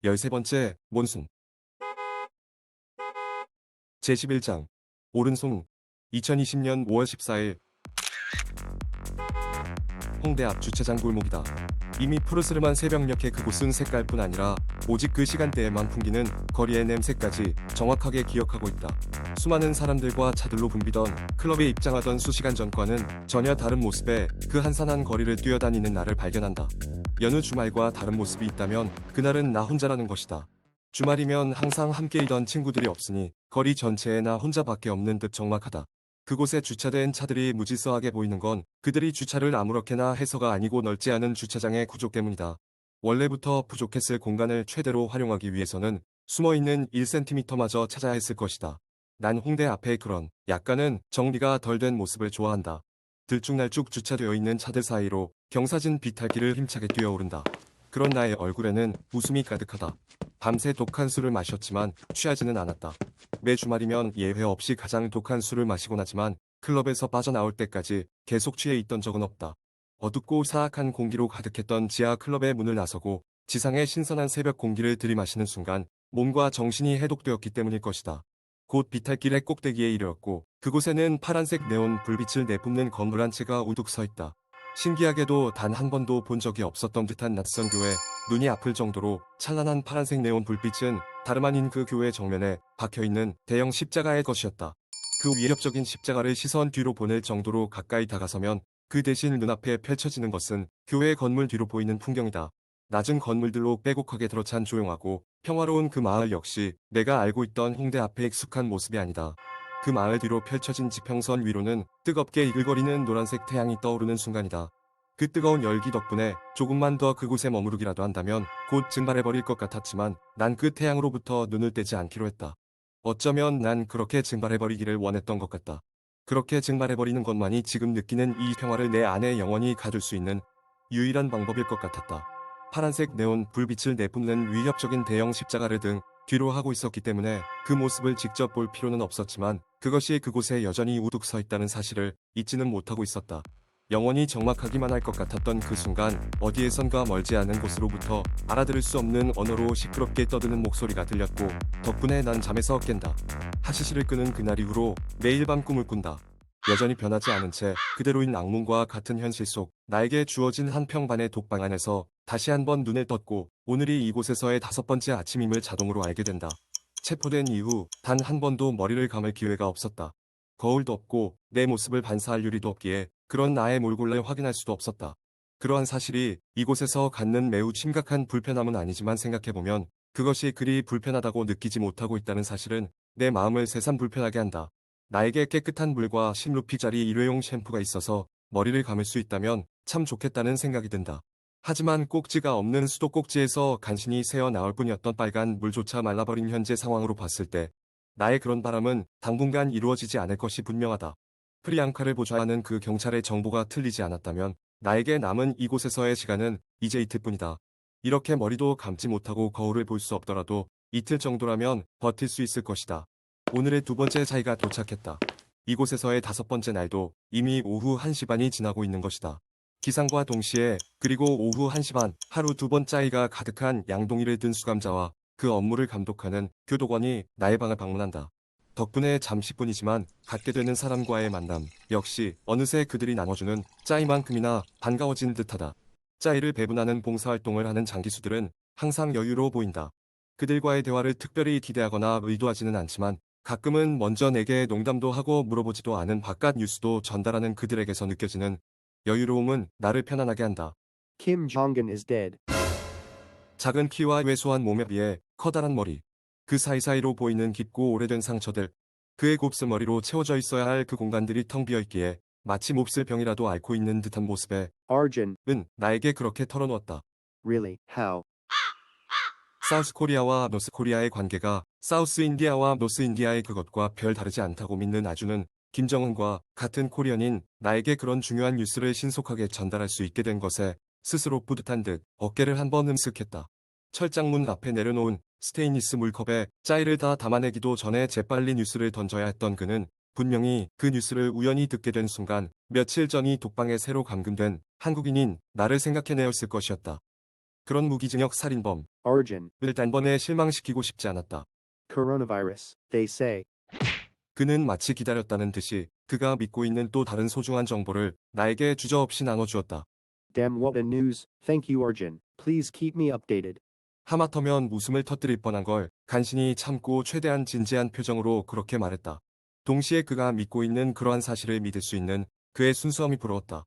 13번째, 몬순. 제11장. 오른손. 2020년 5월 14일. 홍대 앞 주차장 골목이다. 이미 푸르스름한 새벽녘의 그곳은 색깔뿐 아니라 오직 그 시간대에만 풍기는 거리의 냄새까지 정확하게 기억하고 있다. 수많은 사람들과 차들로 붐비던 클럽에 입장하던 수시간 전과는 전혀 다른 모습의 그 한산한 거리를 뛰어다니는 나를 발견한다. 여느 주말과 다른 모습이 있다면 그날은 나 혼자라는 것이다. 주말이면 항상 함께이던 친구들이 없으니 거리 전체에 나 혼자밖에 없는 듯 적막하다. 그곳에 주차된 차들이 무질서하게 보이는 건 그들이 주차를 아무렇게나 해서가 아니고 넓지 않은 주차장의 구조 때문이다. 원래부터 부족했을 공간을 최대로 활용하기 위해서는 숨어있는 1cm마저 찾아야 했을 것이다. 난 홍대 앞에 그런 약간은 정리가 덜 된 모습을 좋아한다. 들쭉날쭉 주차되어 있는 차들 사이로 경사진 비탈길을 힘차게 뛰어오른다. 그런 나의 얼굴에는 웃음이 가득하다. 밤새 독한 술을 마셨지만 취하지는 않았다. 매 주말이면 예외 없이 가장 독한 술을 마시곤 하지만 클럽에서 빠져나올 때까지 계속 취해 있던 적은 없다. 어둡고 사악한 공기로 가득했던 지하 클럽의 문을 나서고 지상의 신선한 새벽 공기를 들이마시는 순간 몸과 정신이 해독되었기 때문일 것이다. 곧 비탈길의 꼭대기에 이르렀고 그곳에는 파란색 네온 불빛을 내뿜는 건물 한 채가 우뚝 서 있다. 신기하게도 단 한 번도 본 적이 없었던 듯한 낯선 교회, 눈이 아플 정도로 찬란한 파란색 네온 불빛은 다름 아닌 그 교회 정면에 박혀있는 대형 십자가의 것이었다. 그 위협적인 십자가를 시선 뒤로 보낼 정도로 가까이 다가서면 그 대신 눈앞에 펼쳐지는 것은 교회 건물 뒤로 보이는 풍경이다. 낮은 건물들로 빼곡하게 들어찬 조용하고 평화로운 그 마을 역시 내가 알고 있던 홍대 앞의 익숙한 모습이 아니다. 그 마을 뒤로 펼쳐진 지평선 위로는 뜨겁게 이글거리는 노란색 태양이 떠오르는 순간이다. 그 뜨거운 열기 덕분에 조금만 더 그곳에 머무르기라도 한다면 곧 증발해버릴 것 같았지만 난 그 태양으로부터 눈을 떼지 않기로 했다. 어쩌면 난 그렇게 증발해버리기를 원했던 것 같다. 그렇게 증발해버리는 것만이 지금 느끼는 이 평화를 내 안에 영원히 가둘 수 있는 유일한 방법일 것 같았다. 파란색 네온 불빛을 내뿜는 위협적인 대형 십자가를 등 뒤로 하고 있었기 때문에 그 모습을 직접 볼 필요는 없었지만 그것이 그곳에 여전히 우뚝 서 있다는 사실을 잊지는 못하고 있었다. 영원히 적막하기만 할 것 같았던 그 순간 어디에선가 멀지 않은 곳으로부터 알아들을 수 없는 언어로 시끄럽게 떠드는 목소리가 들렸고 덕분에 난 잠에서 깬다. 하시시를 끄는 그날 이후로 매일 밤 꿈을 꾼다. 여전히 변하지 않은 채 그대로인 악몽과 같은 현실 속 나에게 주어진 한 평반의 독방 안에서 다시 한번 눈을 떴고 오늘이 이곳에서의 5번째 아침임을 자동으로 알게 된다. 체포된 이후 단 한 번도 머리를 감을 기회가 없었다. 거울도 없고 내 모습을 반사할 유리도 없기에 그런 나의 몰골을 확인할 수도 없었다. 그러한 사실이 이곳에서 갖는 매우 심각한 불편함은 아니지만 생각해보면 그것이 그리 불편하다고 느끼지 못하고 있다는 사실은 내 마음을 새삼 불편하게 한다. 나에게 깨끗한 물과 심루피자리 일회용 샴푸가 있어서 머리를 감을 수 있다면 참 좋겠다는 생각이 든다. 하지만 꼭지가 없는 수도꼭지에서 간신히 새어 나올 뿐이었던 빨간 물조차 말라버린 현재 상황으로 봤을 때 나의 그런 바람은 당분간 이루어지지 않을 것이 분명하다. 프리앙카를 보좌하는 그 경찰의 정보가 틀리지 않았다면 나에게 남은 이곳에서의 시간은 이제 이틀뿐이다. 이렇게 머리도 감지 못하고 거울을 볼 수 없더라도 이틀 정도라면 버틸 수 있을 것이다. 오늘의 2번째 차이가 도착했다. 이곳에서의 5번째 날도 이미 오후 1시 반이 지나고 있는 것이다. 기상과 동시에 그리고 오후 1시 반 하루 2번 짜이가 가득한 양동이를 든 수감자와 그 업무를 감독하는 교도관이 나의 방을 방문한다. 덕분에 잠시뿐이지만 갖게 되는 사람과의 만남 역시 어느새 그들이 나눠주는 짜이만큼이나 반가워진 듯하다. 짜이를 배분하는 봉사활동을 하는 장기수들은 항상 여유로워 보인다. 그들과의 대화를 특별히 기대하거나 의도하지는 않지만 가끔은 먼저 내게 농담도 하고 물어보지도 않은 바깥 뉴스도 전달하는 그들에게서 느껴지는 여유로움은 나를 편안하게 한다. Kim Jong-un is dead. 작은 키와 왜소한 몸에 비해 커다란 머리, 그 사이사이로 보이는 깊고 오래된 상처들, 그의 곱슬머리로 채워져 있어야 할 그 공간들이 텅 비어 있기에 마치 몹쓸 병이라도 앓고 있는 듯한 모습에 Arjun, 나에게 그렇게 털어놓았다. really, how? 사우스 코리아와 노스 코리아의 관계가 사우스 인디아와 노스 인디아의 그것과 별 다르지 않다고 믿는 아주는 김정은과 같은 코리안인 나에게 그런 중요한 뉴스를 신속하게 전달할 수 있게 된 것에 스스로 뿌듯한 듯 어깨를 한번 흠쓱했다. 철장문 앞에 내려놓은 스테인리스 물컵에 짜이를 다 담아내기도 전에 재빨리 뉴스를 던져야 했던 그는 분명히 그 뉴스를 우연히 듣게 된 순간 며칠 전이 독방에 새로 감금된 한국인인 나를 생각해내었을 것이었다. 그런 무기징역 살인범을 Origin. 단번에 실망시키고 싶지 않았다. Coronavirus, they say. 그는 마치 기다렸다는 듯이 그가 믿고 있는 또 다른 소중한 정보를 나에게 주저없이 나눠주었다. Damn, what a news. Thank you, Origin. Please keep me updated. 하마터면 웃음을 터뜨릴 뻔한 걸 간신히 참고 최대한 진지한 표정으로 그렇게 말했다. 동시에 그가 믿고 있는 그러한 사실을 믿을 수 있는 그의 순수함이 부러웠다.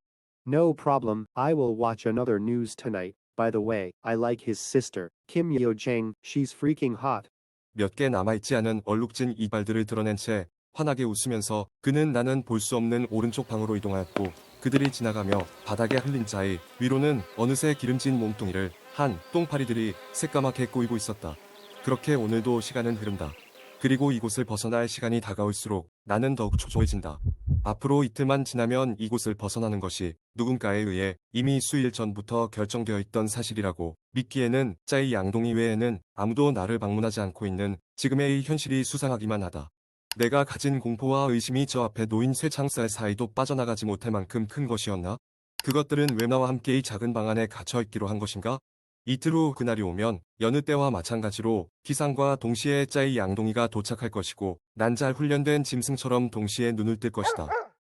No problem, I will watch another news tonight. By the way, I like his sister, Kim Yo Jang, she's freaking hot. 몇 개 남아있지 않은 얼룩진 이발들을 드러낸 채 환하게 웃으면서 그는 나는 볼 수 없는 오른쪽 방으로 이동하였고 그들이 지나가며 바닥에 흘린 자의 위로는 어느새 기름진 몸뚱이를 한 똥파리들이 새까맣게 꼬이고 있었다. 그렇게 오늘도 시간은 흐른다. 그리고 이곳을 벗어날 시간이 다가올수록 나는 더욱 초조해진다. 앞으로 이틀만 지나면 이곳을 벗어나는 것이 누군가에 의해 이미 수일 전부터 결정되어 있던 사실이라고 믿기에는 짜이 양동이 외에는 아무도 나를 방문하지 않고 있는 지금의 이 현실이 수상하기만 하다. 내가 가진 공포와 의심이 저 앞에 놓인 쇠창살 사이도 빠져나가지 못할 만큼 큰 것이었나? 그것들은 왜 나와 함께 이 작은 방 안에 갇혀있기로 한 것인가? 이틀 후 그날이 오면 여느 때와 마찬가지로 기상과 동시에 짜이 양동이가 도착할 것이고 난 잘 훈련된 짐승처럼 동시에 눈을 뜰 것이다.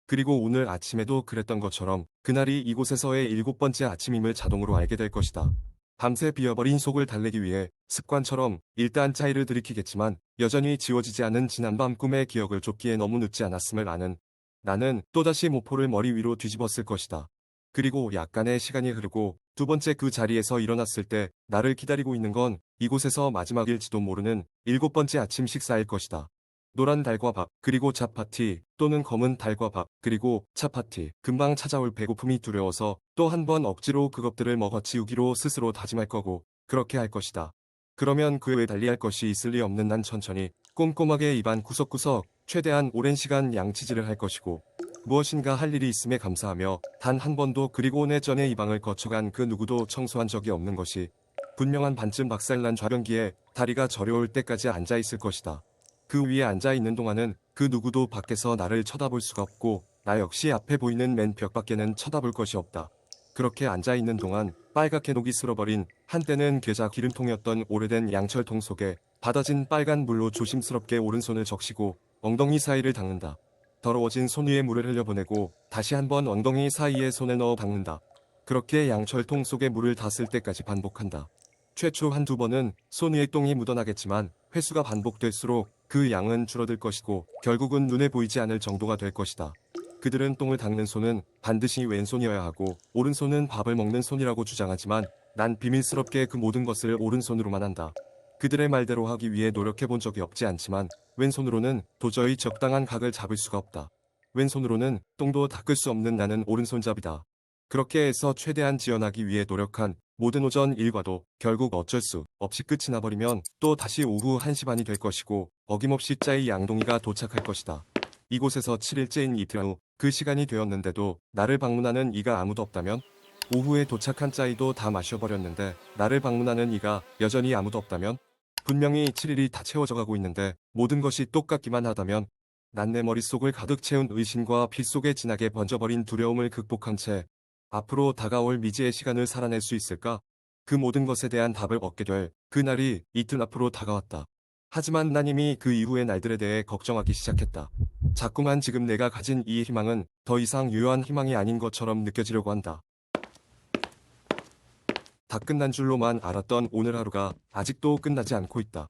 그리고 오늘 아침에도 그랬던 것처럼 그날이 이곳에서의 7번째 아침임을 자동으로 알게 될 것이다. 밤새 비어버린 속을 달래기 위해 습관처럼 일단 짜이를 들이키겠지만 여전히 지워지지 않은 지난밤 꿈의 기억을 쫓기에 너무 늦지 않았음을 아는 나는 또다시 모포를 머리 위로 뒤집었을 것이다. 그리고 약간의 시간이 흐르고 두 번째 그 자리에서 일어났을 때 나를 기다리고 있는 건 이곳에서 마지막일지도 모르는 7번째 아침 식사일 것이다. 노란 달과 밥, 그리고 차파티, 또는 검은 달과 밥, 그리고 차파티. 금방 찾아올 배고픔이 두려워서 또 한 번 억지로 그것들을 먹어 치우기로 스스로 다짐할 거고 그렇게 할 것이다. 그러면 그 외 달리할 것이 있을 리 없는 난 천천히 꼼꼼하게 입안 구석구석 최대한 오랜 시간 양치질을 할 것이고 무엇인가 할 일이 있음에 감사하며 단 한 번도 그리고 내 전에 이 방을 거쳐간 그 누구도 청소한 적이 없는 것이 분명한 반쯤 박살난 좌변기에 다리가 저려올 때까지 앉아있을 것이다. 그 위에 앉아있는 동안은 그 누구도 밖에서 나를 쳐다볼 수가 없고 나 역시 앞에 보이는 맨 벽밖에는 쳐다볼 것이 없다. 그렇게 앉아있는 동안 빨갛게 녹이 슬어버린 한때는 계좌 기름통이었던 오래된 양철통 속에 받아진 빨간 물로 조심스럽게 오른손을 적시고 엉덩이 사이를 닦는다. 더러워진 손 위에 물을 흘려보내고 다시 한번 엉덩이 사이에 손을 넣어 닦는다. 그렇게 양철통 속에 물을 닿을 때까지 반복한다. 최초 한두 번은 손 위에 똥이 묻어나겠지만 횟수가 반복될수록 그 양은 줄어들 것이고 결국은 눈에 보이지 않을 정도가 될 것이다. 그들은 똥을 닦는 손은 반드시 왼손이어야 하고 오른손은 밥을 먹는 손이라고 주장하지만 난 비밀스럽게 그 모든 것을 오른손으로만 한다. 그들의 말대로 하기 위해 노력해본 적이 없지 않지만 왼손으로는 도저히 적당한 각을 잡을 수가 없다. 왼손으로는 똥도 닦을 수 없는 나는 오른손잡이다. 그렇게 해서 최대한 지연하기 위해 노력한 모든 오전 일과도 결국 어쩔 수 없이 끝이 나버리면 또 다시 오후 1시 반이 될 것이고 어김없이 짜이 양동이가 도착할 것이다. 이곳에서 7일째인 이틀 후 그 시간이 되었는데도 나를 방문하는 이가 아무도 없다면? 오후에 도착한 짜이도 다 마셔버렸는데 나를 방문하는 이가 여전히 아무도 없다면? 분명히 7일이 다 채워져 가고 있는데 모든 것이 똑같기만 하다면? 난 내 머릿속을 가득 채운 의심과 피 속에 진하게 번져버린 두려움을 극복한 채 앞으로 다가올 미지의 시간을 살아낼 수 있을까? 그 모든 것에 대한 답을 얻게 될 그날이 이틀 앞으로 다가왔다. 하지만 난 이미 그 이후의 날들에 대해 걱정하기 시작했다. 자꾸만 지금 내가 가진 이 희망은 더 이상 유효한 희망이 아닌 것처럼 느껴지려고 한다. 다 끝난 줄로만 알았던 오늘 하루가 아직도 끝나지 않고 있다.